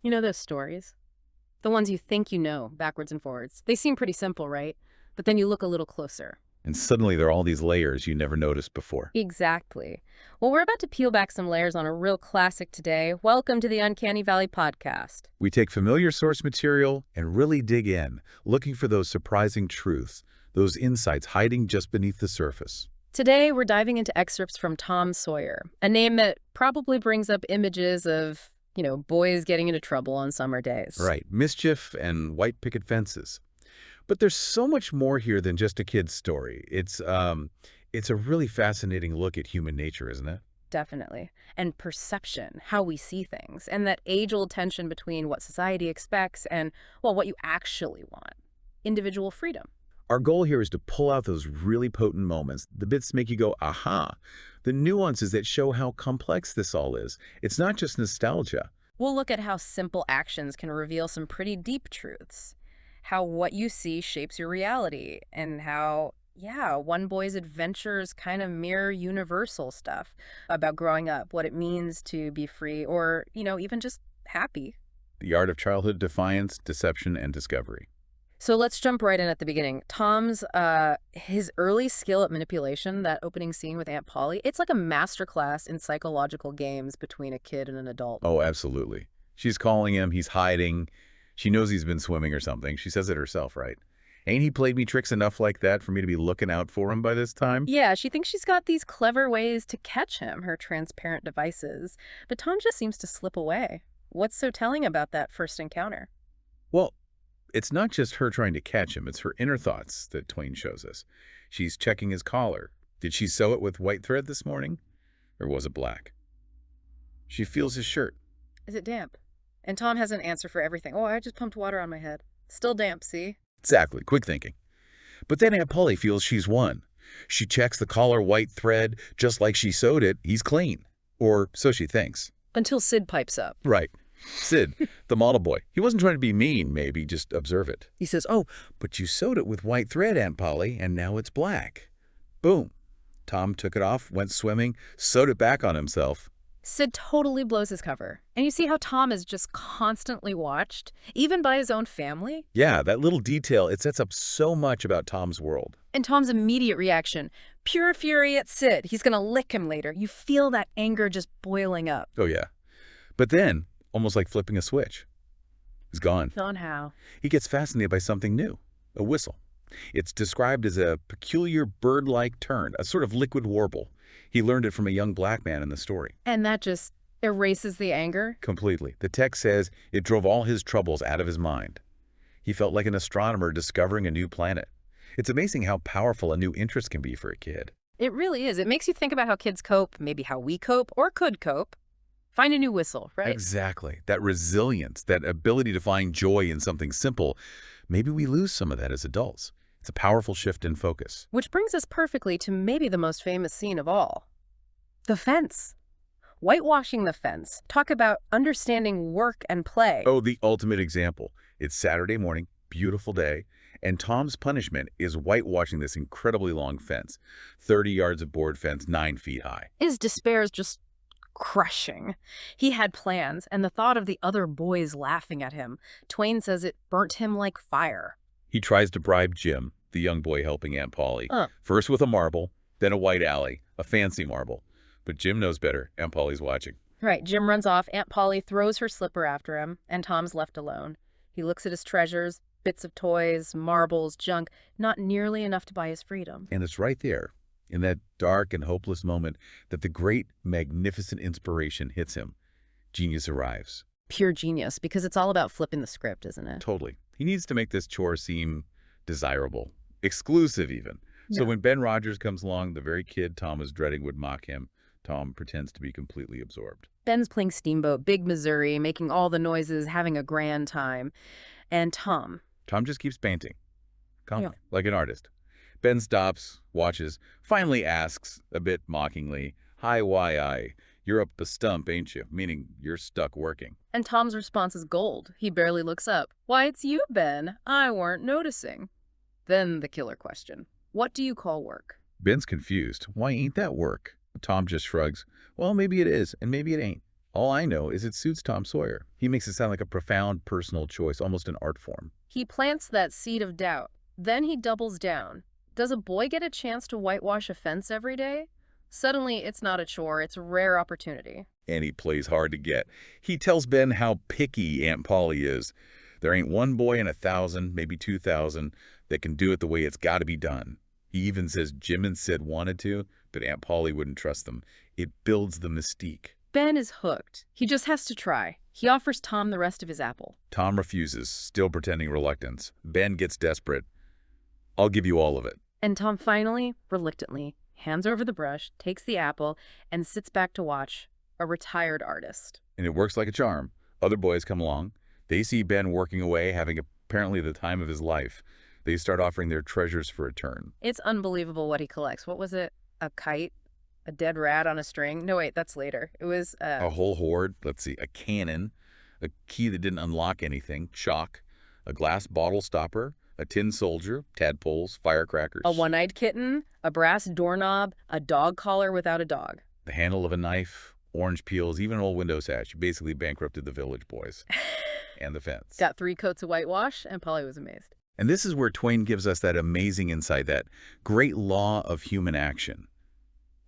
You know those stories? The ones you think you know, backwards and forwards. They seem pretty simple, right? But then you look a little closer. And suddenly there are all these layers you never noticed before. Exactly. Well, we're about to peel back some layers on a real classic today. Welcome to the Uncanny Valley podcast. We take familiar source material and really dig in, looking for those surprising truths, those insights hiding just beneath the surface. Today, we're diving into excerpts from Tom Sawyer, a name that probably brings up images of, boys getting into trouble on summer days. Right, mischief and white picket fences. But there's so much more here than just a kid's story. It's a really fascinating look at human nature, isn't it? Definitely. And perception, how we see things, and that age-old tension between what society expects and, well, what you actually want. Individual freedom. Our goal here is to pull out those really potent moments, the bits make you go, aha, the nuances that show how complex this all is. It's not just nostalgia. We'll look at how simple actions can reveal some pretty deep truths. How what you see shapes your reality, and how, yeah, one boy's adventures kind of mirror universal stuff about growing up, what it means to be free or, even just happy. The art of childhood defiance, deception, and discovery. So let's jump right in at the beginning. Tom's, his early skill at manipulation, that opening scene with Aunt Polly, it's like a masterclass in psychological games between a kid and an adult. Oh, absolutely. She's calling him, he's hiding. She knows he's been swimming or something. She says it herself, right? Ain't he played me tricks enough like that for me to be looking out for him by this time? Yeah, she thinks she's got these clever ways to catch him, her transparent devices. But Tom just seems to slip away. What's so telling about that first encounter? Well, it's not just her trying to catch him, it's her inner thoughts that Twain shows us. She's checking his collar. Did she sew it with white thread this morning? Or was it black? She feels his shirt. Is it damp? And Tom has an answer for everything. Oh, I just pumped water on my head. Still damp, see? Exactly, quick thinking. But then Aunt Polly feels she's won. She checks the collar white thread, just like she sewed it, he's clean. Or so she thinks. Until Sid pipes up. Right. Sid, the model boy. He wasn't trying to be mean, maybe, just observe it. He says, oh, but you sewed it with white thread, Aunt Polly, and now it's black. Boom. Tom took it off, went swimming, sewed it back on himself. Sid totally blows his cover. And you see how Tom is just constantly watched, even by his own family? Yeah, that little detail, it sets up so much about Tom's world. And Tom's immediate reaction, pure fury at Sid. He's going to lick him later. You feel that anger just boiling up. Oh, yeah. But then, almost like flipping a switch, he's gone. Gone how? He gets fascinated by something new, a whistle. It's described as a peculiar bird-like turn, a sort of liquid warble. He learned it from a young black man in the story. And that just erases the anger? Completely. The text says it drove all his troubles out of his mind. He felt like an astronomer discovering a new planet. It's amazing how powerful a new interest can be for a kid. It really is. It makes you think about how kids cope, maybe how we cope or could cope. Find a new whistle, right? Exactly. That resilience, that ability to find joy in something simple, maybe we lose some of that as adults. It's a powerful shift in focus. Which brings us perfectly to maybe the most famous scene of all. The fence. Whitewashing the fence. Talk about understanding work and play. Oh, the ultimate example. It's Saturday morning, beautiful day, and Tom's punishment is whitewashing this incredibly long fence. 30 yards of board fence, 9 feet high. His despair is just crushing. He had plans, and the thought of the other boys laughing at him, Twain says it burnt him like fire. He tries to bribe Jim, the young boy helping Aunt Polly. First with a marble, then a white alley, a fancy marble. But Jim knows better. Aunt Polly's watching. Right, Jim runs off, Aunt Polly throws her slipper after him, and Tom's left alone. He looks at his treasures, bits of toys, marbles, junk, not nearly enough to buy his freedom. And it's right there, in that dark and hopeless moment, that the great, magnificent inspiration hits him. Genius arrives. Pure genius, because it's all about flipping the script, isn't it? Totally. He needs to make this chore seem desirable, exclusive even. So Yeah. when Ben Rogers comes along, the very kid Tom was dreading would mock him. Tom pretends to be completely absorbed. Ben's playing Steamboat, big Missouri, making all the noises, having a grand time. And Tom. Tom just keeps painting, calmly, Yeah. like an artist. Ben stops, watches, finally asks, a bit mockingly, "Hi, why, you're up a stump, ain't you?" Meaning, you're stuck working. And Tom's response is gold. He barely looks up. Why, it's you, Ben. I weren't noticing. Then the killer question. What do you call work? Ben's confused. Why ain't that work? Tom just shrugs. Well, maybe it is, and maybe it ain't. All I know is it suits Tom Sawyer. He makes it sound like a profound personal choice, almost an art form. He plants that seed of doubt. Then he doubles down. Does a boy get a chance to whitewash a fence every day? Suddenly, it's not a chore, it's a rare opportunity. And he plays hard to get. He tells Ben how picky Aunt Polly is. There ain't one boy in 1,000, maybe 2,000, that can do it the way it's got to be done. He even says Jim and Sid wanted to, but Aunt Polly wouldn't trust them. It builds the mystique. Ben is hooked. He just has to try. He offers Tom the rest of his apple. Tom refuses, still pretending reluctance. Ben gets desperate. I'll give you all of it. And Tom finally, reluctantly, hands over the brush, takes the apple, and sits back to watch, a retired artist. And it works like a charm. Other boys come along. They see Ben working away, having apparently the time of his life. They start offering their treasures for return. It's unbelievable what he collects. What was it? A kite? A dead rat on a string? No, wait, that's later. It was a whole hoard. Let's see. A cannon, a key that didn't unlock anything, chalk, a glass bottle stopper, a tin soldier, tadpoles, firecrackers. A one-eyed kitten, a brass doorknob, a dog collar without a dog. The handle of a knife, orange peels, even an old window sash. You basically bankrupted the Village Boys. And the fence. Got 3 coats of whitewash, and Polly was amazed. And this is where Twain gives us that amazing insight, that great law of human action.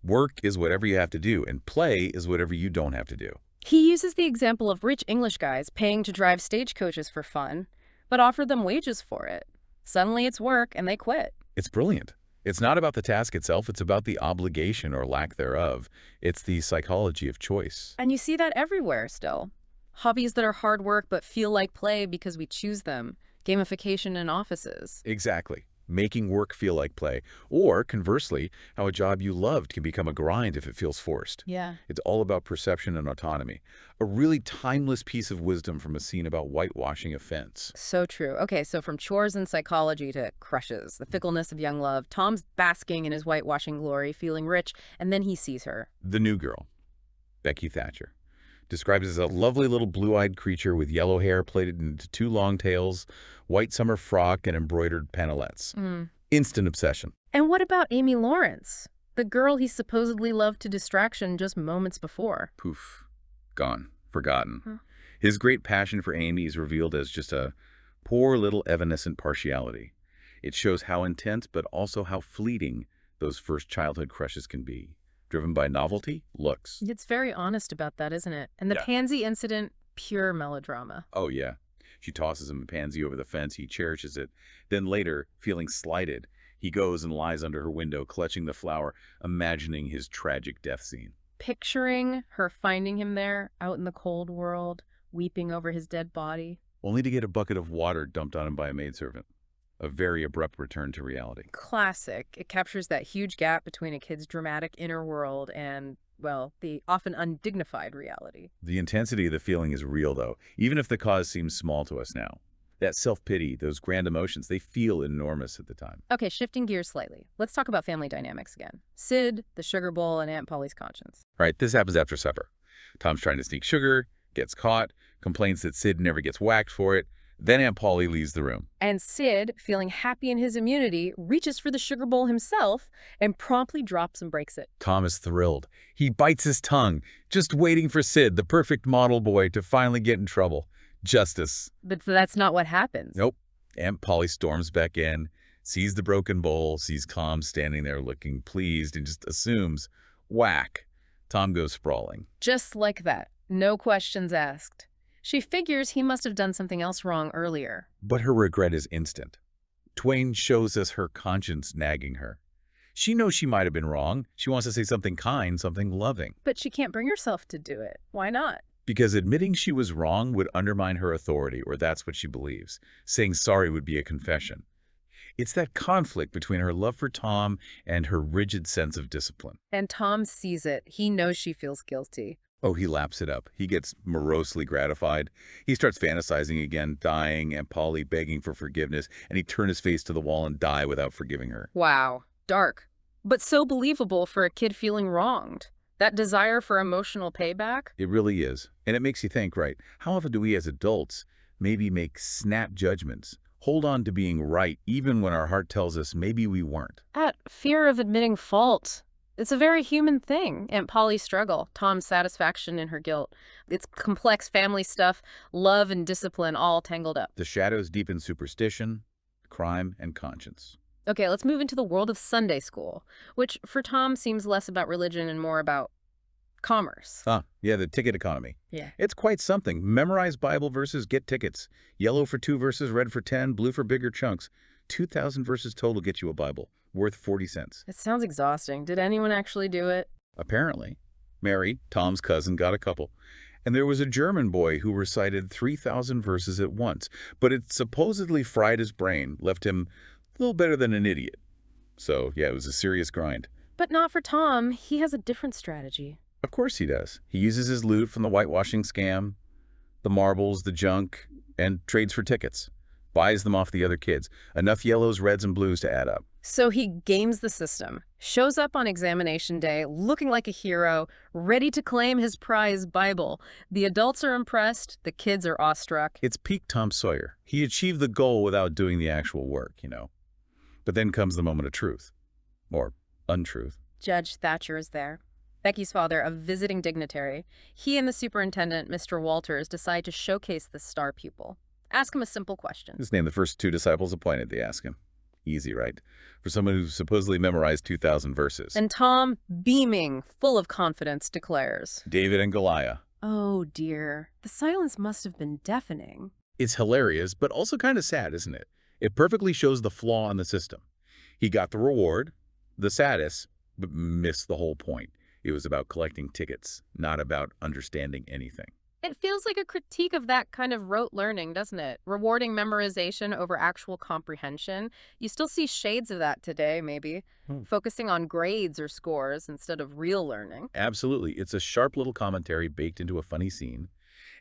Work is whatever you have to do, and play is whatever you don't have to do. He uses the example of rich English guys paying to drive stagecoaches for fun, but offer them wages for it. Suddenly it's work, and they quit. It's brilliant. It's not about the task itself, it's about the obligation or lack thereof. It's the psychology of choice. And you see that everywhere still. Hobbies that are hard work but feel like play because we choose them. Gamification in offices. Exactly. Making work feel like play. Or, conversely, how a job you loved can become a grind if it feels forced. Yeah. It's all about perception and autonomy. A really timeless piece of wisdom from a scene about whitewashing a fence. So true. Okay, so from chores and psychology to crushes, the fickleness of young love, Tom's basking in his whitewashing glory, feeling rich, and then he sees her. The new girl, Becky Thatcher, described as a lovely little blue-eyed creature with yellow hair plaited into 2 long tails, white summer frock, and embroidered panelettes. Instant obsession. And what about Amy Lawrence, the girl he supposedly loved to distraction just moments before? Poof. Gone. Forgotten. His great passion for Amy is revealed as just a poor little evanescent partiality. It shows how intense but also how fleeting those first childhood crushes can be. Driven by novelty, looks. It's very honest about that, isn't it? And the pansy incident, pure melodrama. Oh, yeah. She tosses him a pansy over the fence. He cherishes it. Then later, feeling slighted, he goes and lies under her window, clutching the flower, imagining his tragic death scene. Picturing her finding him there, out in the cold world, weeping over his dead body. Only to get a bucket of water dumped on him by a maidservant. A very abrupt return to reality. Classic. It captures that huge gap between a kid's dramatic inner world and, well, the often undignified reality. The intensity of the feeling is real, though, even if the cause seems small to us now. That self-pity, those grand emotions, they feel enormous at the time. Okay, shifting gears slightly. Let's talk about family dynamics again. Sid, the sugar bowl, and Aunt Polly's conscience. All right, this happens after supper. Tom's trying to sneak sugar, gets caught, complains that Sid never gets whacked for it. Then Aunt Polly leaves the room. And Sid, feeling happy in his immunity, reaches for the sugar bowl himself and promptly drops and breaks it. Tom is thrilled. He bites his tongue, just waiting for Sid, the perfect model boy, to finally get in trouble. Justice. But that's not what happens. Nope. Aunt Polly storms back in, sees the broken bowl, sees Tom standing there looking pleased, and just assumes, whack. Tom goes sprawling. Just like that. No questions asked. She figures he must have done something else wrong earlier. But her regret is instant. Twain shows us her conscience nagging her. She knows she might have been wrong. She wants to say something kind, something loving. But she can't bring herself to do it. Why not? Because admitting she was wrong would undermine her authority, or that's what she believes. Saying sorry would be a confession. It's that conflict between her love for Tom and her rigid sense of discipline. And Tom sees it. He knows she feels guilty. Oh, he laps it up. He gets morosely gratified. He starts fantasizing again, dying, and Polly begging for forgiveness, and he'd turn his face to the wall and die without forgiving her. Wow. Dark. But so believable for a kid feeling wronged. That desire for emotional payback? It really is. And it makes you think, right, how often do we as adults maybe make snap judgments, hold on to being right even when our heart tells us maybe we weren't? That fear of admitting fault It's a very human thing. Aunt Polly's struggle, Tom's satisfaction in her guilt. It's complex family stuff, love and discipline all tangled up. The shadows deepen superstition, crime, and conscience. Okay, let's move into the world of Sunday school, which for Tom seems less about religion and more about commerce. Yeah, the ticket economy. Yeah. It's quite something. Memorize Bible verses, get tickets. Yellow for 2 verses, red for 10, blue for bigger chunks. 2,000 verses total get you a Bible, worth 40 cents. It sounds exhausting. Did anyone actually do it? Apparently. Mary, Tom's cousin, got a couple. And there was a German boy who recited 3,000 verses at once, but it supposedly fried his brain, left him a little better than an idiot. So, yeah, it was a serious grind. But not for Tom. He has a different strategy. Of course he does. He uses his loot from the whitewashing scam, the marbles, the junk, and trades for tickets. Buys them off the other kids. Enough yellows, reds, and blues to add up. So he games the system, shows up on examination day looking like a hero, ready to claim his prize Bible. The adults are impressed, the kids are awestruck. It's peak Tom Sawyer. He achieved the goal without doing the actual work, you know. But then comes the moment of truth. Or untruth. Judge Thatcher is there. Becky's father, a visiting dignitary. He and the superintendent, Mr. Walters, decide to showcase the star pupil. Ask him a simple question. Just name the first 2 disciples appointed, they ask him. Easy, right? For someone who supposedly memorized 2,000 verses. And Tom, beaming, full of confidence, declares, David and Goliath. "Oh dear, the silence must have been deafening." It's hilarious, but also kind of sad, isn't it? It perfectly shows the flaw in the system. He got the reward, the status, but missed the whole point. It was about collecting tickets, not about understanding anything. It feels like a critique of that kind of rote learning, doesn't it? Rewarding memorization over actual comprehension. You still see shades of that today, maybe. Focusing on grades or scores instead of real learning. Absolutely. It's a sharp little commentary baked into a funny scene.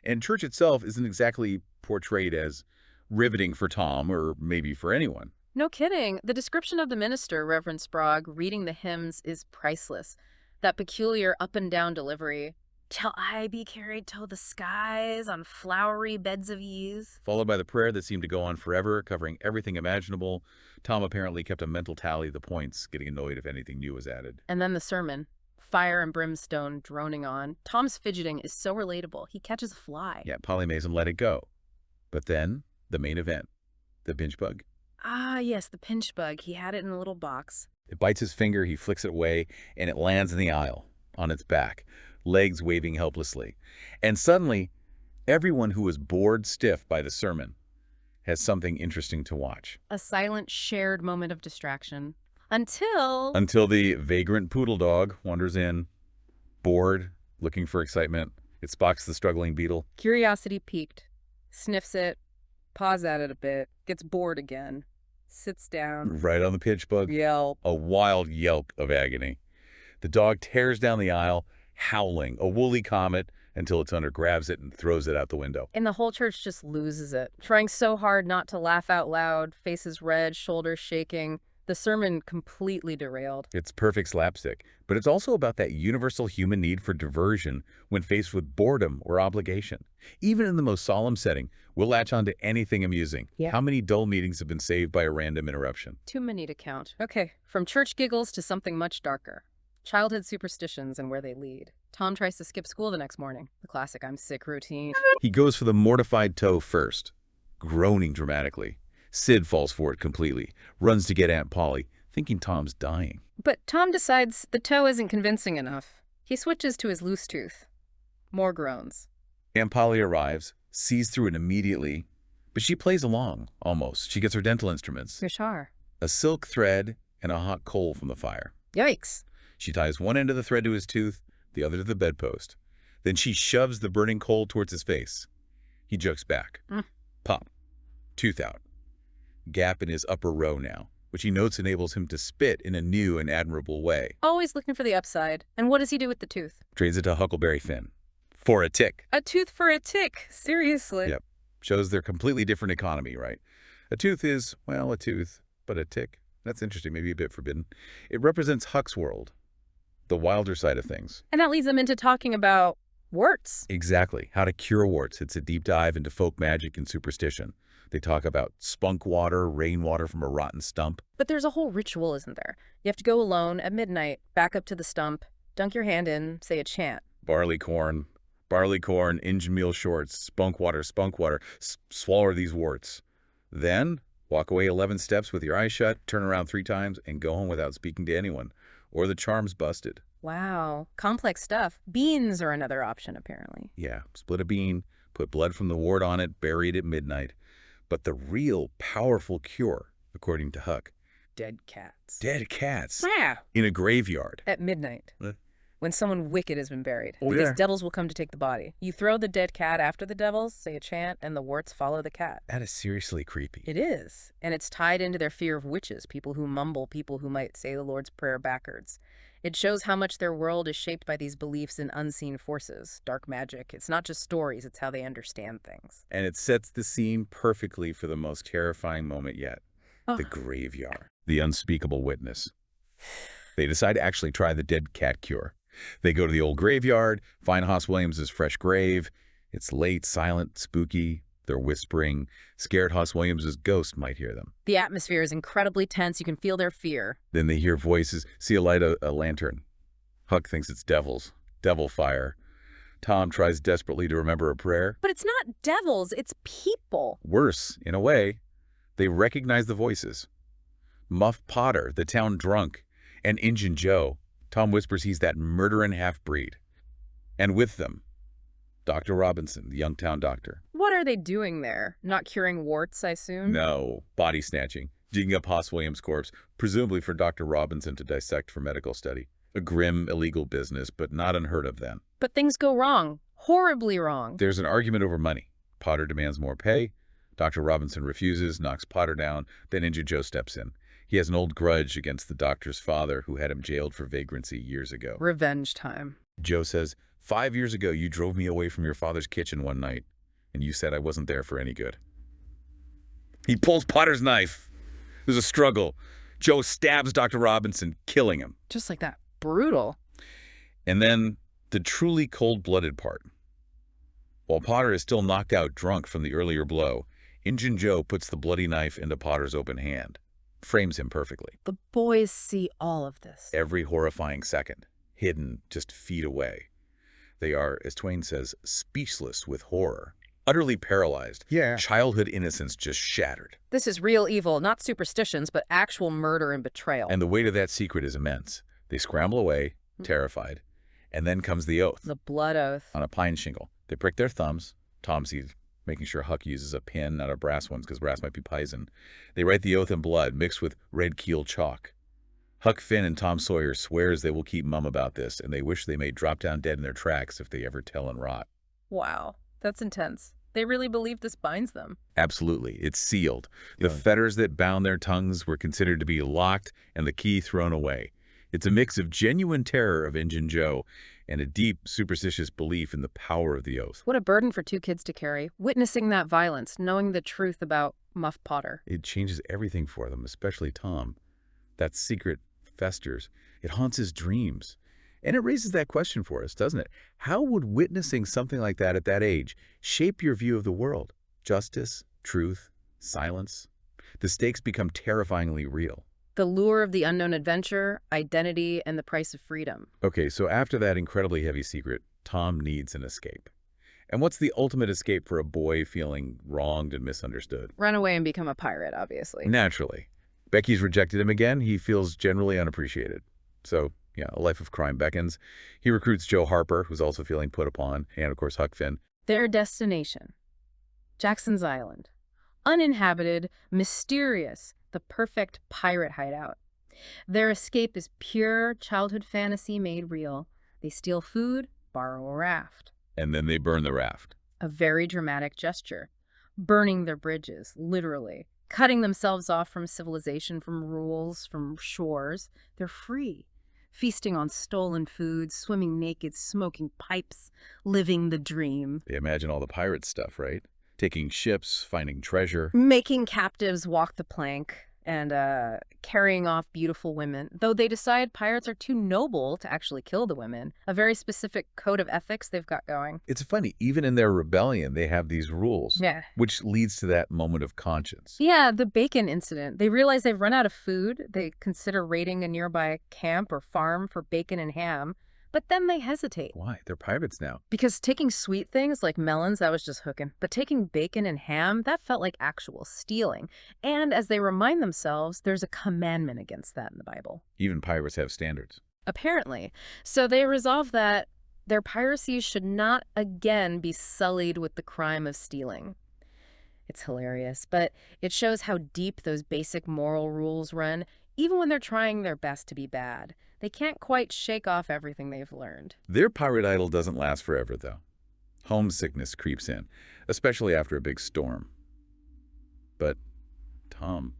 And church itself isn't exactly portrayed as riveting for Tom or maybe for anyone. No kidding. The description of the minister, Reverend Sprague, reading the hymns is priceless. That peculiar up and down delivery. "Shall I be carried to the skies on flowery beds of ease?" Followed by the prayer that seemed to go on forever, covering everything imaginable. Tom apparently kept a mental tally of the points, getting annoyed if anything new was added. And then the sermon. Fire and brimstone droning on. Tom's fidgeting is so relatable. He catches a fly. Yeah, Polly Mason let it go. But then, the main event. The pinch bug. Ah, yes, the pinch bug. He had it in a little box. It bites his finger, he flicks it away, and it lands in the aisle, on its back, legs waving helplessly. And suddenly, everyone who was bored stiff by the sermon has something interesting to watch. A silent, shared moment of distraction. Until the vagrant poodle dog wanders in, bored, looking for excitement. It spots the struggling beetle. Curiosity piqued. Sniffs it, paws at it a bit, gets bored again, sits down. Right on the pinch bug. Yelp. A wild yelp of agony. The dog tears down the aisle, howling, a woolly comet, until its owner grabs it and throws it out the window. And the whole church just loses it. Trying so hard not to laugh out loud, faces red, shoulders shaking. The sermon completely derailed. It's perfect slapstick, but it's also about that universal human need for diversion when faced with boredom or obligation. Even in the most solemn setting, we'll latch on to anything amusing. Yeah. How many dull meetings have been saved by a random interruption? Too many to count. Okay, from church giggles to something much darker. Childhood superstitions and where they lead. Tom tries to skip school the next morning. The classic "I'm sick" routine. He goes for the mortified toe first, groaning dramatically. Sid falls for it completely, runs to get Aunt Polly, thinking Tom's dying. But Tom decides the toe isn't convincing enough. He switches to his loose tooth. More groans. Aunt Polly arrives, sees through it immediately, but she plays along, almost. She gets her dental instruments. Guitar. A silk thread and a hot coal from the fire. Yikes. She ties one end of the thread to his tooth, the other to the bedpost. Then she shoves the burning coal towards his face. He jerks back. Pop. Tooth out. Gap in his upper row now, which he notes enables him to spit in a new and admirable way. Always looking for the upside. And what does he do with the tooth? Trades it to Huckleberry Finn. For a tick. A tooth for a tick. Seriously. Yep. Shows their completely different economy, right? A tooth is, well, a tooth, but a tick. That's interesting, maybe a bit forbidden. It represents Huck's world, the wilder side of things. And that leads them into talking about Warts. Exactly. How to cure warts. It's a deep dive into folk magic and superstition. They talk about spunk water, rainwater from a rotten stump. But there's a whole ritual, isn't there? You have to go alone at midnight, back up to the stump, dunk your hand in, say a chant. Barley corn, Injun meal shorts, spunk water, swallow these warts. Then, walk away 11 steps with your eyes shut, turn around 3 times, and go home without speaking to anyone. Or the charm's busted. Wow, complex stuff. Beans are another option, apparently. Yeah, split a bean, put blood from the wart on it, bury it at midnight. But the real powerful cure, according to Huck. Dead cats. Dead cats. Yeah. In a graveyard. At midnight. When someone wicked has been buried. Oh, These yeah. devils will come to take the body. You throw the dead cat after the devils, say a chant, and the warts follow the cat. That is seriously creepy. It is. And it's tied into their fear of witches, people who mumble, people who might say the Lord's Prayer backwards. It shows how much their world is shaped by these beliefs in unseen forces, dark magic. It's not just stories, it's how they understand things. And it sets the scene perfectly for the most terrifying moment yet. Oh. The graveyard. The unspeakable witness. They decide to actually try the dead cat cure. They go to the old graveyard, find Hoss Williams' fresh grave. It's late, silent, spooky. They're whispering. Scared Hoss Williams' ghost might hear them. The atmosphere is incredibly tense. You can feel their fear. Then they hear voices, see a light, a lantern. Huck thinks it's devils. Devil fire. Tom tries desperately to remember a prayer. But it's not devils, it's people. Worse, in a way, they recognize the voices. Muff Potter, the town drunk, and Injun Joe. Tom whispers he's that murdering half-breed. And with them, Dr. Robinson, the young town doctor. What are they doing there? Not curing warts, I assume? No, body snatching, digging up Hoss Williams' corpse, presumably for Dr. Robinson to dissect for medical study. A grim, illegal business, but not unheard of then. But things go wrong. Horribly wrong. There's an argument over money. Potter demands more pay. Dr. Robinson refuses, knocks Potter down. Then Injun Joe steps in. He has an old grudge against the doctor's father who had him jailed for vagrancy years ago. Revenge time. Joe says, 5 years ago, you drove me away from your father's kitchen one night, and you said I wasn't there for any good. He pulls Potter's knife. There's a struggle. Joe stabs Dr. Robinson, killing him. Just like that. Brutal. And then the truly cold-blooded part. While Potter is still knocked out drunk from the earlier blow, Injun Joe puts the bloody knife into Potter's open hand. Frames him perfectly. The boys see all of this. Every horrifying second, hidden just feet away. They are, as Twain says, speechless with horror, utterly paralyzed. Yeah. Childhood innocence just shattered. This is real evil, not superstitions, but actual murder and betrayal. And the weight of that secret is immense. They scramble away, terrified, and then comes the oath. The blood oath. On a pine shingle. They prick their thumbs. Tom sees, making sure Huck uses a pin, not a brass one, because brass might be poison. They write the oath in blood, mixed with red keel chalk. Huck Finn and Tom Sawyer swears they will keep mum about this, and they wish they may drop down dead in their tracks if they ever tell and rot. Wow, that's intense. They really believe this binds them. Absolutely. It's sealed. The fetters that bound their tongues were considered to be locked and the key thrown away. It's a mix of genuine terror of Injun Joe and a deep, superstitious belief in the power of the oath. What a burden for 2 kids to carry, witnessing that violence, knowing the truth about Muff Potter. It changes everything for them, especially Tom. That secret festers. It haunts his dreams. And it raises that question for us, doesn't it? How would witnessing something like that at that age shape your view of the world? Justice, truth, silence. The stakes become terrifyingly real. The lure of the unknown adventure, identity, and the price of freedom. Okay, so after that incredibly heavy secret, Tom needs an escape. And what's the ultimate escape for a boy feeling wronged and misunderstood? Run away and become a pirate, obviously. Naturally. Becky's rejected him again. He feels generally unappreciated. So, yeah, a life of crime beckons. He recruits Joe Harper, who's also feeling put upon, and of course Huck Finn. Their destination, Jackson's Island. Uninhabited, mysterious, the perfect pirate hideout. Their escape is pure childhood fantasy made real. They steal food, borrow a raft. And then they burn the raft. A very dramatic gesture. Burning their bridges, literally. Cutting themselves off from civilization, from rules, from shores. They're free. Feasting on stolen food, swimming naked, smoking pipes, living the dream. They imagine all the pirate stuff, right? Taking ships, finding treasure. Making captives walk the plank. and carrying off beautiful women, though they decide pirates are too noble to actually kill the women. A very specific code of ethics they've got going. It's funny, even in their rebellion, they have these rules, Yeah. which leads to that moment of conscience. Yeah, the bacon incident. They realize they've run out of food. They consider raiding a nearby camp or farm for bacon and ham. But then they hesitate. Why? They're pirates now. Because taking sweet things like melons, that was just hooking. But taking bacon and ham, that felt like actual stealing. And as they remind themselves, there's a commandment against that in the Bible. Even pirates have standards. Apparently. So they resolve that their piracy should not again be sullied with the crime of stealing. It's hilarious, but it shows how deep those basic moral rules run, even when they're trying their best to be bad. They can't quite shake off everything they've learned. Their pirate idol doesn't last forever, though. Homesickness creeps in, especially after a big storm. But Tom...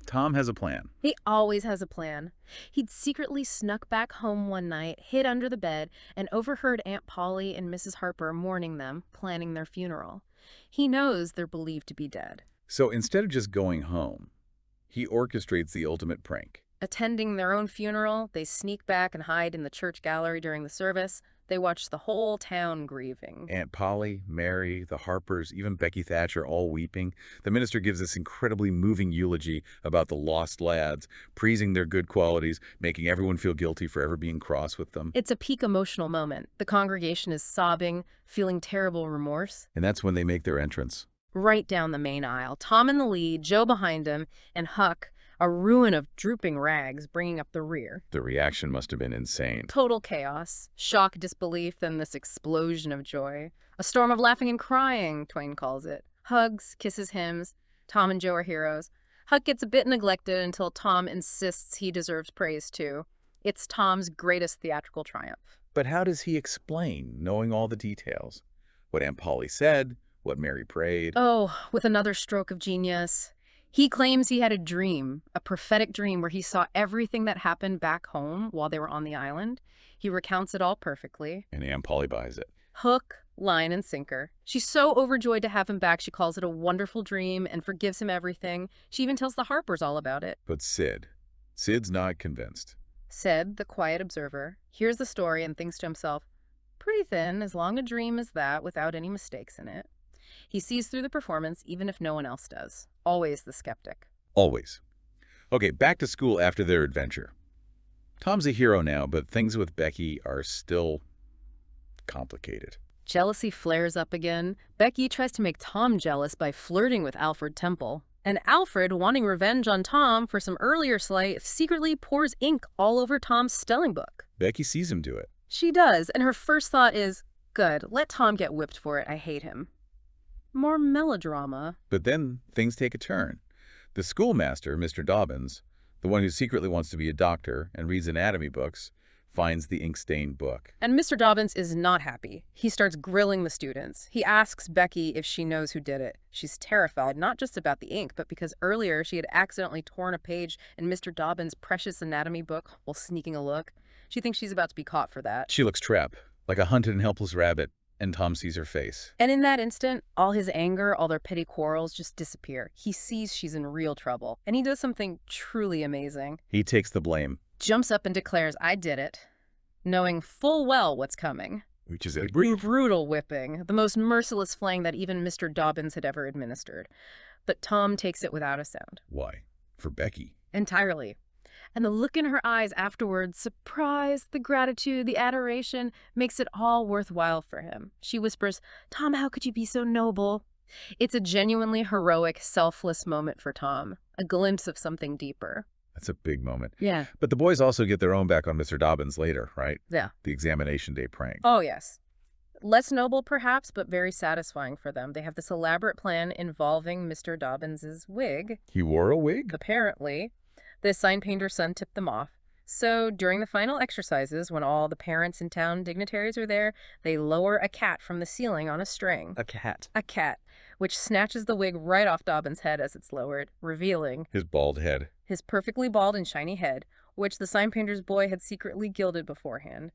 Tom has a plan. He always has a plan. He'd secretly snuck back home one night, hid under the bed, and overheard Aunt Polly and Mrs. Harper mourning them, planning their funeral. He knows they're believed to be dead. So instead of just going home, he orchestrates the ultimate prank. Attending their own funeral, they sneak back and hide in the church gallery during the service. They watch the whole town grieving. Aunt Polly, Mary, the Harpers, even Becky Thatcher all weeping. The minister gives this incredibly moving eulogy about the lost lads, praising their good qualities, making everyone feel guilty for ever being cross with them. It's a peak emotional moment. The congregation is sobbing, feeling terrible remorse. And that's when they make their entrance. Right down the main aisle, Tom in the lead, Joe behind him, and Huck, a ruin of drooping rags, bringing up the rear. The reaction must have been insane. Total chaos, shock, disbelief, then this explosion of joy. A storm of laughing and crying, Twain calls it. Hugs, kisses, hymns. Tom and Joe are heroes. Huck gets a bit neglected until Tom insists he deserves praise too. It's Tom's greatest theatrical triumph. But how does he explain, knowing all the details? What Aunt Polly said, what Mary prayed? Oh, with another stroke of genius. He claims he had a dream, a prophetic dream where he saw everything that happened back home while they were on the island. He recounts it all perfectly. And Aunt Polly buys it. Hook, line, and sinker. She's so overjoyed to have him back, she calls it a wonderful dream and forgives him everything. She even tells the Harpers all about it. But Sid's not convinced. Sid, the quiet observer, hears the story and thinks to himself, pretty thin, as long a dream as that without any mistakes in it. He sees through the performance even if no one else does. Always the skeptic. Always. Okay, back to school after their adventure. Tom's a hero now, but things with Becky are still complicated. Jealousy flares up again. Becky tries to make Tom jealous by flirting with Alfred Temple. And Alfred, wanting revenge on Tom for some earlier slight, secretly pours ink all over Tom's spelling book. Becky sees him do it. She does, and her first thought is, good, let Tom get whipped for it, I hate him. More melodrama. But then things take a turn. The schoolmaster, Mr. Dobbins, the one who secretly wants to be a doctor and reads anatomy books, finds the ink-stained book. And Mr. Dobbins is not happy. He starts grilling the students. He asks Becky if she knows who did it. She's terrified, not just about the ink, but because earlier she had accidentally torn a page in Mr. Dobbins' precious anatomy book while sneaking a look. She thinks she's about to be caught for that. She looks trapped, like a hunted and helpless rabbit, and Tom sees her face. And in that instant, all his anger, all their petty quarrels just disappear. He sees she's in real trouble, and he does something truly amazing. He takes the blame. Jumps up and declares, I did it, knowing full well what's coming. Which is a brutal whipping, the most merciless flaying that even Mr. Dobbins had ever administered. But Tom takes it without a sound. Why? For Becky. Entirely. And the look in her eyes afterwards, surprise, the gratitude, the adoration, makes it all worthwhile for him. She whispers, Tom, how could you be so noble? It's a genuinely heroic, selfless moment for Tom, a glimpse of something deeper. That's a big moment. Yeah. But the boys also get their own back on Mr. Dobbins later, right? Yeah. The examination day prank. Oh, yes. Less noble, perhaps, but very satisfying for them. They have this elaborate plan involving Mr. Dobbins's wig. He wore a wig? Apparently. The sign painter's son tipped them off. So during the final exercises, when all the parents and town dignitaries are there, they lower a cat from the ceiling on a string. A cat. A cat, which snatches the wig right off Dobbins' head as it's lowered, revealing His bald head. his perfectly bald and shiny head, which the sign painter's boy had secretly gilded beforehand.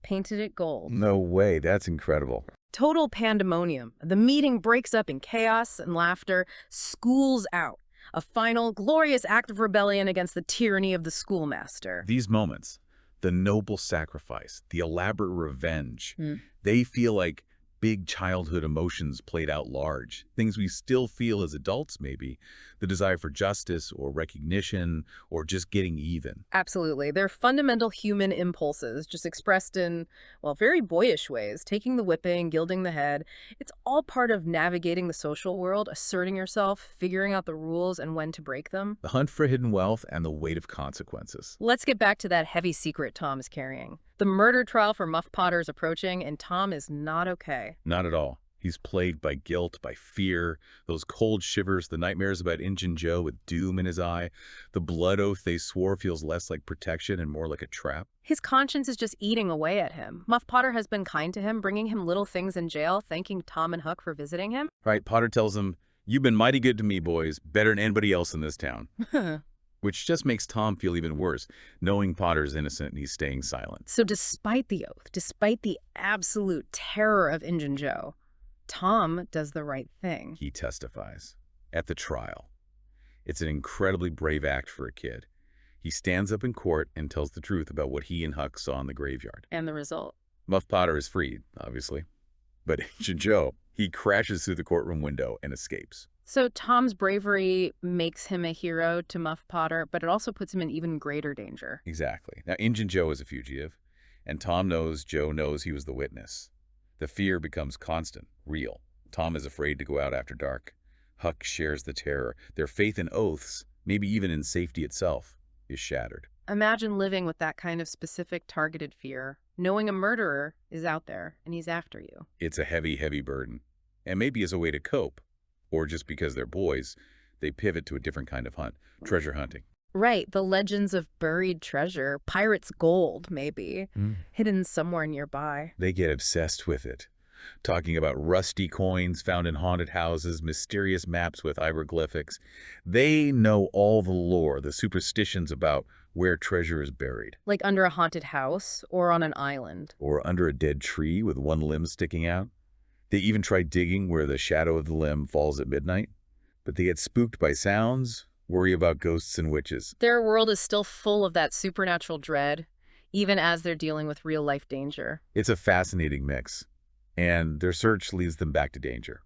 Painted it gold. No way, that's incredible. Total pandemonium. The meeting breaks up in chaos and laughter. School's out. A final, glorious act of rebellion against the tyranny of the schoolmaster. These moments, the noble sacrifice, the elaborate revenge, Mm. they feel like big childhood emotions played out large. Things we still feel as adults, maybe. The desire for justice or recognition or just getting even. Absolutely. They're fundamental human impulses, just expressed in, well, very boyish ways. Taking the whipping, gilding the head. It's all part of navigating the social world, asserting yourself, figuring out the rules and when to break them. The hunt for hidden wealth and the weight of consequences. Let's get back to that heavy secret Tom is carrying. The murder trial for Muff Potter is approaching, and Tom is not okay. Not at all. He's plagued by guilt, by fear, those cold shivers, the nightmares about Injun Joe with doom in his eye. The blood oath they swore feels less like protection and more like a trap. His conscience is just eating away at him. Muff Potter has been kind to him, bringing him little things in jail, thanking Tom and Huck for visiting him. Right, Potter tells him, "You've been mighty good to me, boys, better than anybody else in this town." Which just makes Tom feel even worse, knowing Potter's innocent and he's staying silent. So despite the oath, despite the absolute terror of Injun Joe, Tom does the right thing. He testifies at the trial. It's an incredibly brave act for a kid. He stands up in court and tells the truth about what he and Huck saw in the graveyard. And the result? Muff Potter is freed, obviously. But Injun Joe, he crashes through the courtroom window and escapes. So Tom's bravery makes him a hero to Muff Potter, but it also puts him in even greater danger. Exactly. Now, Injun Joe is a fugitive, and Tom knows Joe knows he was the witness. The fear becomes constant, real. Tom is afraid to go out after dark. Huck shares the terror. Their faith in oaths, maybe even in safety itself, is shattered. Imagine living with that kind of specific targeted fear, knowing a murderer is out there and he's after you. It's a heavy, heavy burden. And maybe as a way to cope, or just because they're boys, they pivot to a different kind of hunt, treasure hunting. Right, the legends of buried treasure, pirates' gold, maybe, hidden somewhere nearby. They get obsessed with it, talking about rusty coins found in haunted houses, mysterious maps with hieroglyphics. They know all the lore, the superstitions about where treasure is buried. Like under a haunted house or on an island. Or under a dead tree with one limb sticking out. They even try digging where the shadow of the limb falls at midnight. But they get spooked by sounds, worry about ghosts and witches. Their world is still full of that supernatural dread, even as they're dealing with real-life danger. It's a fascinating mix, and their search leads them back to danger.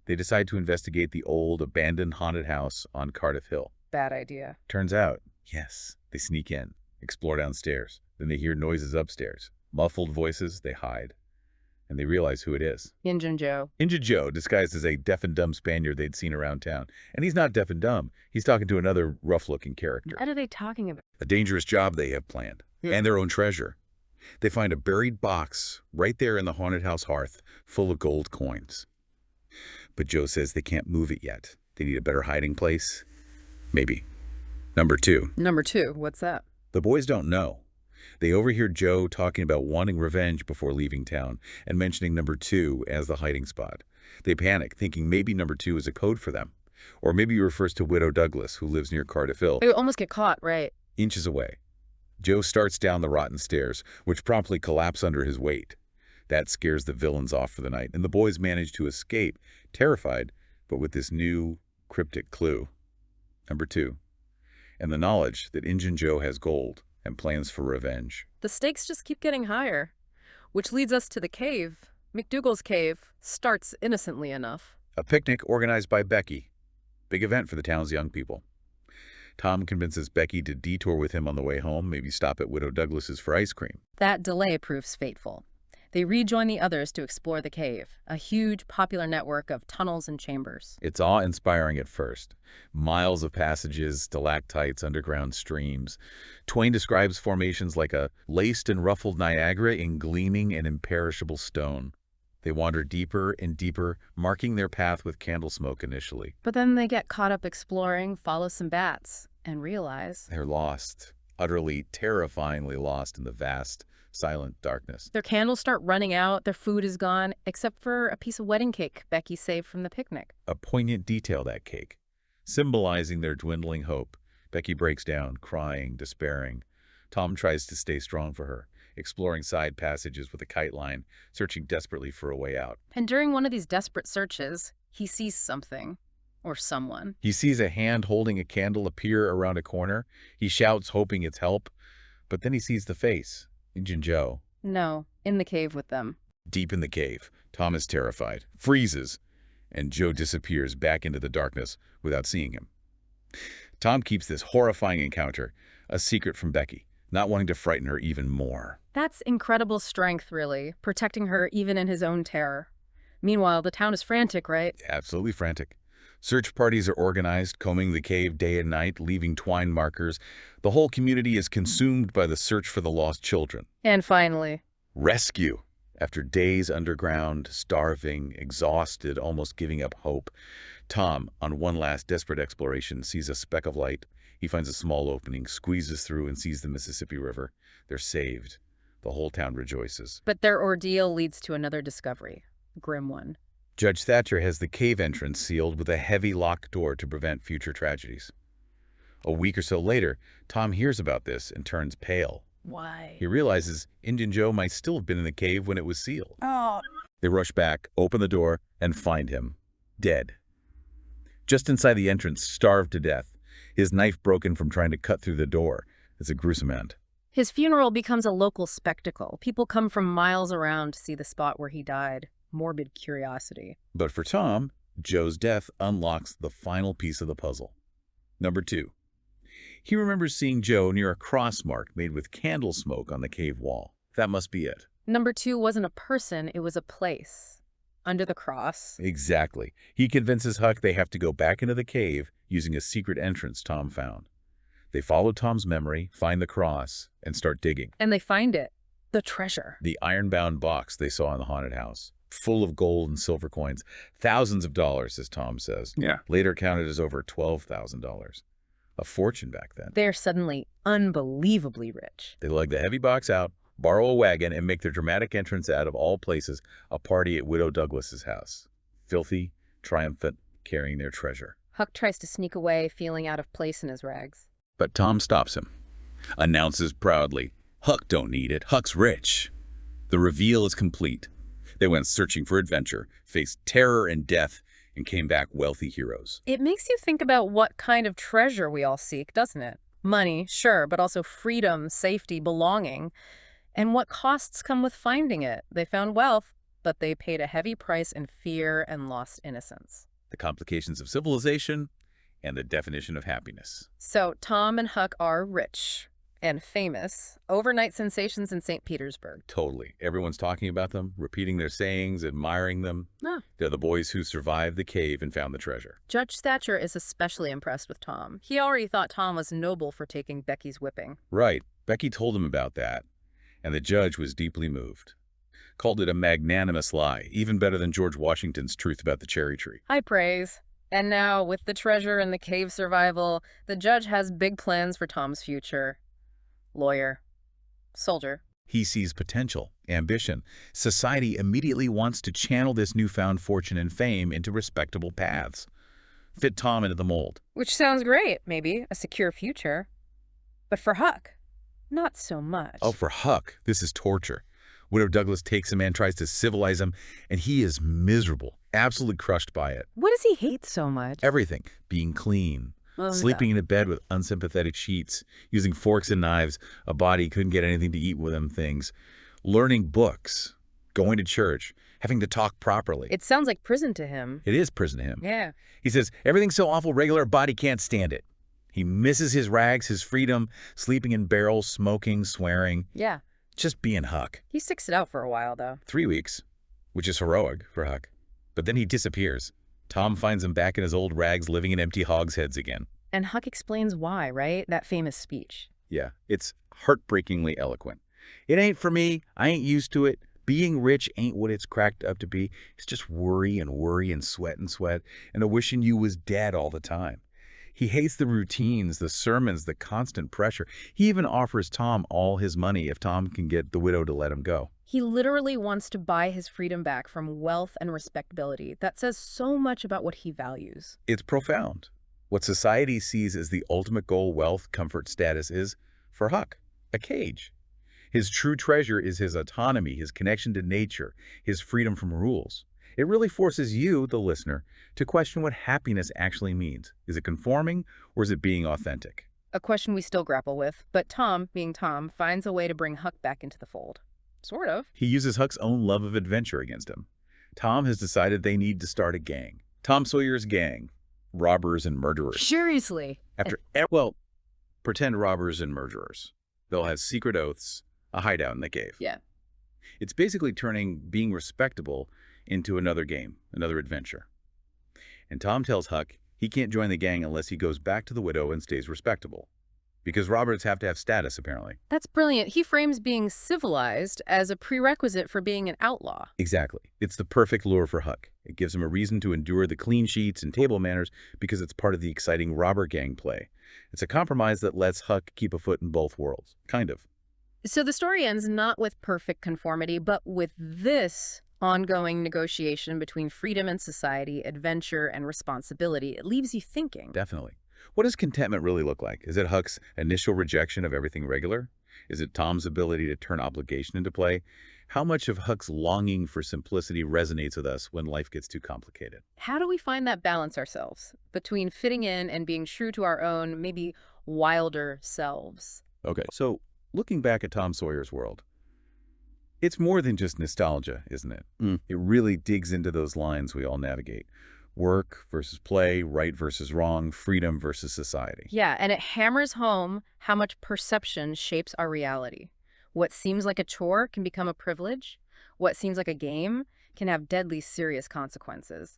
They decide to investigate the old, abandoned haunted house on Cardiff Hill. Bad idea. Turns out, yes, they sneak in, explore downstairs. Then they hear noises upstairs. Muffled voices, they hide. And they realize who it is. Injun Joe. Injun Joe, disguised as a deaf and dumb Spaniard they'd seen around town. And he's not deaf and dumb. He's talking to another rough-looking character. What are they talking about? A dangerous job they have planned. And their own treasure. They find a buried box right there in the haunted house hearth full of gold coins. But Joe says they can't move it yet. They need a better hiding place. Maybe. Number 2. Number 2, what's that? The boys don't know. They overhear Joe talking about wanting revenge before leaving town and mentioning number 2 as the hiding spot. They panic, thinking maybe number 2 is a code for them. Or maybe he refers to Widow Douglas, who lives near Cardiff Hill. They almost get caught, right? Inches away. Joe starts down the rotten stairs, which promptly collapse under his weight. That scares the villains off for the night, and the boys manage to escape, terrified, but with this new, cryptic clue. Number 2. And the knowledge that Injun Joe has gold and plans for revenge. The stakes just keep getting higher, which leads us to the cave. McDougal's cave starts innocently enough. A picnic organized by Becky. Big event for the town's young people. Tom convinces Becky to detour with him on the way home, maybe stop at Widow Douglas's for ice cream. That delay proves fateful. They rejoin the others to explore the cave, a huge, popular network of tunnels and chambers. It's awe-inspiring at first. Miles of passages, stalactites, underground streams. Twain describes formations like a laced and ruffled Niagara in gleaming and imperishable stone. They wander deeper and deeper, marking their path with candle smoke initially. But then they get caught up exploring, follow some bats, and realize They're lost, utterly, terrifyingly lost in the vast, silent darkness. their candles start running out, their food is gone, except for a piece of wedding cake Becky saved from the picnic. A poignant detail, that cake. Symbolizing their dwindling hope, Becky breaks down, crying, despairing. Tom tries to stay strong for her, exploring side passages with a kite line, searching desperately for a way out. And during one of these desperate searches, he sees something. or someone. He sees a hand holding a candle appear around a corner. He shouts, hoping it's help. But then he sees the face, Injun Joe. No, in the cave with them. Deep in the cave, Tom is terrified, freezes, and Joe disappears back into the darkness without seeing him. Tom keeps this horrifying encounter a secret from Becky, not wanting to frighten her even more. That's incredible strength, really, protecting her even in his own terror. Meanwhile, the town is frantic, right? Absolutely frantic. Search parties are organized, combing the cave day and night, leaving twine markers. The whole community is consumed by the search for the lost children. And finally, rescue. After days underground, starving, exhausted, almost giving up hope, Tom, on one last desperate exploration, sees a speck of light. He finds a small opening, squeezes through, and sees the Mississippi River. They're saved. The whole town rejoices. But their ordeal leads to another discovery. Grim one. Judge Thatcher has the cave entrance sealed with a heavy locked door to prevent future tragedies. A week or so later, Tom hears about this and turns pale. Why? He realizes Injun Joe might still have been in the cave when it was sealed. Oh. They rush back, open the door, and find him, dead. Just inside the entrance, starved to death, his knife broken from trying to cut through the door. It's a gruesome end. His funeral becomes a local spectacle. People come from miles around to see the spot where he died. Morbid curiosity. But for Tom, Joe's death unlocks the final piece of the puzzle. Number 2. He remembers seeing Joe near a cross mark made with candle smoke on the cave wall. That must be it. Number 2 wasn't a person, it was a place. Under the cross. Exactly. He convinces Huck they have to go back into the cave using a secret entrance Tom found. They follow Tom's memory, find the cross, and start digging. And they find it. The treasure. The iron-bound box they saw in the haunted house, full of gold and silver coins. Thousands of dollars, as Tom says. Yeah. Later counted as over $12,000. A fortune back then. They're suddenly unbelievably rich. They lug the heavy box out, borrow a wagon, and make their dramatic entrance out of all places, a party at Widow Douglas's house. Filthy, triumphant, carrying their treasure. Huck tries to sneak away, feeling out of place in his rags. But Tom stops him, announces proudly, Huck don't need it, Huck's rich. The reveal is complete. They went searching for adventure, faced terror and death, and came back wealthy heroes. It makes you think about what kind of treasure we all seek, doesn't it? Money, sure, but also freedom, safety, belonging. And what costs come with finding it. They found wealth, but they paid a heavy price in fear and lost innocence. The complications of civilization and the definition of happiness. So Tom and Huck are rich and famous, overnight sensations in St. Petersburg. Totally. Everyone's talking about them, repeating their sayings, admiring them. Ah. They're the boys who survived the cave and found the treasure. Judge Thatcher is especially impressed with Tom. He already thought Tom was noble for taking Becky's whipping. Right. Becky told him about that, and the judge was deeply moved. Called it a magnanimous lie, even better than George Washington's truth about the cherry tree. High praise. And now, with the treasure and the cave survival, the judge has big plans for Tom's future. Lawyer. Soldier. He sees potential, ambition. Society immediately wants to channel this newfound fortune and fame into respectable paths. Fit Tom into the mold. Which sounds great, maybe, a secure future. But for Huck, not so much. Oh, for Huck, this is torture. Widow Douglas takes him and tries to civilize him, and he is miserable, absolutely crushed by it. What does he hate so much? Everything. Being clean. Oh, Sleeping in a bed with unsympathetic sheets, using forks and knives, a body couldn't get anything to eat with them things, learning books, going to church, having to talk properly. It sounds like prison to him. It is prison to him. Yeah. He says, everything's so awful, regular body can't stand it. He misses his rags, his freedom, sleeping in barrels, smoking, swearing. Yeah. Just being Huck. He sticks it out for a while, though. 3 weeks, which is heroic for Huck. But then he disappears. Tom finds him back in his old rags, living in empty hogsheads again. And Huck explains why, right? That famous speech. Yeah, it's heartbreakingly eloquent. It ain't for me. I ain't used to it. Being rich ain't what it's cracked up to be. It's just worry and sweat and a wishing you was dead all the time. He hates the routines, the sermons, the constant pressure. He even offers Tom all his money if Tom can get the widow to let him go. He literally wants to buy his freedom back from wealth and respectability. That says so much about what he values. It's profound. What society sees as the ultimate goal, wealth, comfort, status, is, for Huck, a cage. His true treasure is his autonomy, his connection to nature, his freedom from rules. It really forces you, the listener, to question what happiness actually means. Is it conforming, or is it being authentic? A question we still grapple with, but Tom, being Tom, finds a way to bring Huck back into the fold. Sort of. He uses Huck's own love of adventure against him. Tom has decided they need to start a gang. Tom Sawyer's gang. Robbers and murderers. Seriously. Well, pretend robbers and murderers. They'll have secret oaths, a hideout in the cave. Yeah. It's basically turning being respectable into another game, another adventure. And Tom tells Huck he can't join the gang unless he goes back to the widow and stays respectable. Because robbers have to have status, apparently. That's brilliant. He frames being civilized as a prerequisite for being an outlaw. Exactly. It's the perfect lure for Huck. It gives him a reason to endure the clean sheets and table manners because it's part of the exciting robber gang play. It's a compromise that lets Huck keep a foot in both worlds. Kind of. So the story ends not with perfect conformity, but with this ongoing negotiation between freedom and society, adventure and responsibility. It leaves you thinking. Definitely. What does contentment really look like? Is it Huck's initial rejection of everything regular? Is it Tom's ability to turn obligation into play? How much of Huck's longing for simplicity resonates with us when life gets too complicated? How do we find that balance ourselves between fitting in and being true to our own, maybe wilder selves? Okay, so looking back at Tom Sawyer's world, it's more than just nostalgia, isn't it? It really digs into those lines we all navigate. Work versus play, right versus wrong, freedom versus society. Yeah, and it hammers home how much perception shapes our reality. What seems like a chore can become a privilege. What seems like a game can have deadly serious consequences,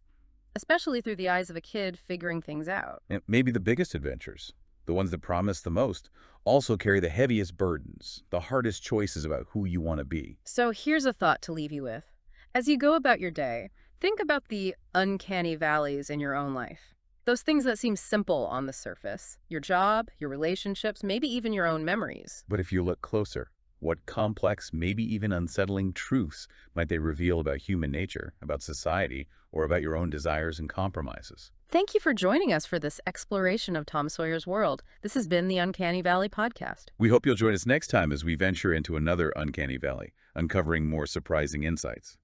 especially through the eyes of a kid figuring things out. And maybe the biggest adventures, the ones that promise the most, also carry the heaviest burdens, the hardest choices about who you want to be. So here's a thought to leave you with. As you go about your day, think about the uncanny valleys in your own life. Those things that seem simple on the surface. Your job, your relationships, maybe even your own memories. But if you look closer, what complex, maybe even unsettling truths might they reveal about human nature, about society, or about your own desires and compromises? Thank you for joining us for this exploration of Tom Sawyer's world. This has been the Uncanny Valley Podcast. We hope you'll join us next time as we venture into another Uncanny Valley, uncovering more surprising insights.